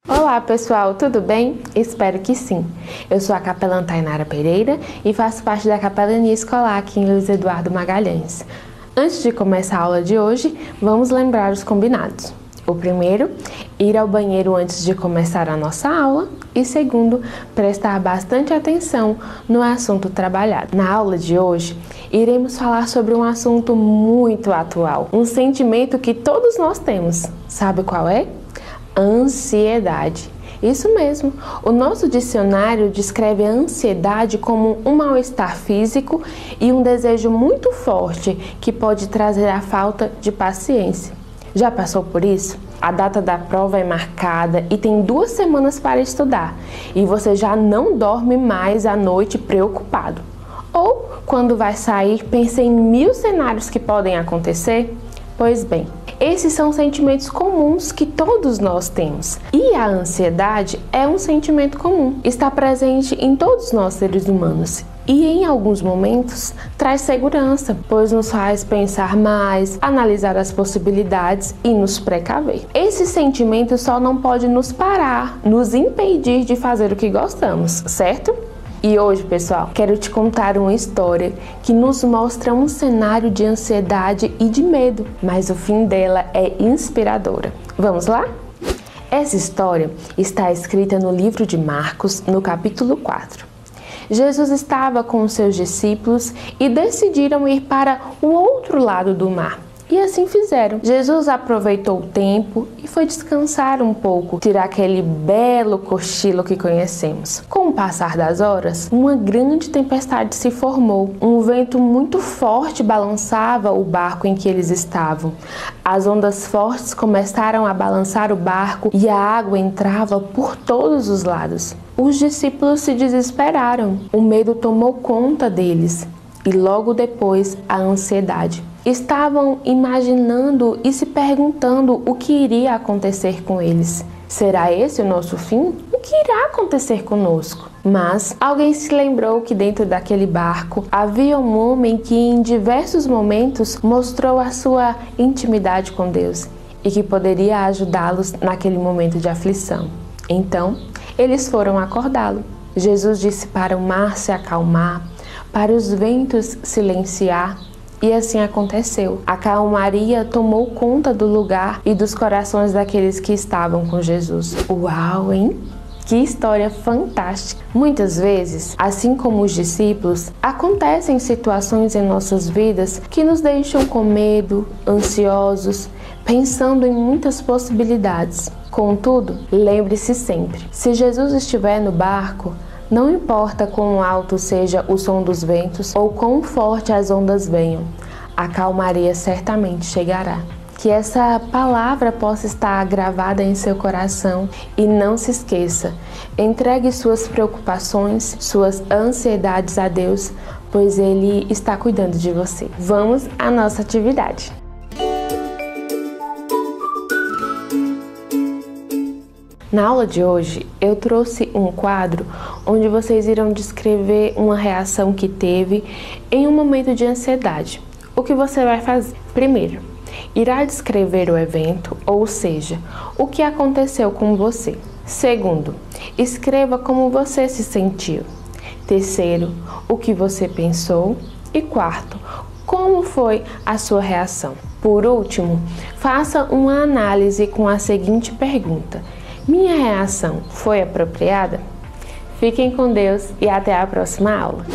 Olá pessoal, tudo bem? Espero que sim. Eu sou a capelã Tainara Pereira e faço parte da capelania escolar aqui em Luiz Eduardo Magalhães. Antes de começar a aula de hoje, vamos lembrar os combinados. O primeiro, ir ao banheiro antes de começar a nossa aula. E segundo, prestar bastante atenção no assunto trabalhado. Na aula de hoje, iremos falar sobre um assunto muito atual, um sentimento que todos nós temos. Sabe qual é? Ansiedade. Isso mesmo, o nosso dicionário descreve a ansiedade como um mal-estar físico e um desejo muito forte que pode trazer a falta de paciência. Já passou por isso? A data da prova é marcada e tem 2 semanas para estudar e você já não dorme mais à noite preocupado. Ou, quando vai sair, pensa em 1000 cenários que podem acontecer? Pois bem, esses são sentimentos comuns que todos nós temos. E a ansiedade é um sentimento comum. Está presente em todos nós seres humanos. E em alguns momentos traz segurança, pois nos faz pensar mais, analisar as possibilidades e nos precaver. Esse sentimento só não pode nos parar, nos impedir de fazer o que gostamos, certo? E hoje, pessoal, quero te contar uma história que nos mostra um cenário de ansiedade e de medo, mas o fim dela é inspiradora. Vamos lá? Essa história está escrita no livro de Marcos, no capítulo 4. Jesus estava com os seus discípulos e decidiram ir para o outro lado do mar. E assim fizeram. Jesus aproveitou o tempo e foi descansar um pouco, tirar aquele belo cochilo que conhecemos. Com o passar das horas, uma grande tempestade se formou. Um vento muito forte balançava o barco em que eles estavam. As ondas fortes começaram a balançar o barco e a água entrava por todos os lados. Os discípulos se desesperaram. O medo tomou conta deles. E logo depois a ansiedade. Estavam imaginando e se perguntando o que iria acontecer com eles. Será esse o nosso fim? O que irá acontecer conosco? Mas alguém se lembrou que dentro daquele barco havia um homem que em diversos momentos mostrou a sua intimidade com Deus e que poderia ajudá-los naquele momento de aflição. Então, eles foram acordá-lo. Jesus disse para o mar se acalmar, para os ventos silenciar, e assim aconteceu. A calmaria tomou conta do lugar e dos corações daqueles que estavam com Jesus. Uau, hein? Que história fantástica! Muitas vezes, assim como os discípulos, acontecem situações em nossas vidas que nos deixam com medo, ansiosos, pensando em muitas possibilidades. Contudo, lembre-se sempre, se Jesus estiver no barco, não importa quão alto seja o som dos ventos ou quão forte as ondas venham, a calmaria certamente chegará. Que essa palavra possa estar gravada em seu coração e não se esqueça, entregue suas preocupações, suas ansiedades a Deus, pois Ele está cuidando de você. Vamos à nossa atividade. Na aula de hoje, eu trouxe um quadro onde vocês irão descrever uma reação que teve em um momento de ansiedade. O que você vai fazer? Primeiro, irá descrever o evento, ou seja, o que aconteceu com você. Segundo, escreva como você se sentiu. Terceiro, o que você pensou. E quarto, como foi a sua reação. Por último, faça uma análise com a seguinte pergunta: minha reação foi apropriada? Fiquem com Deus e até a próxima aula.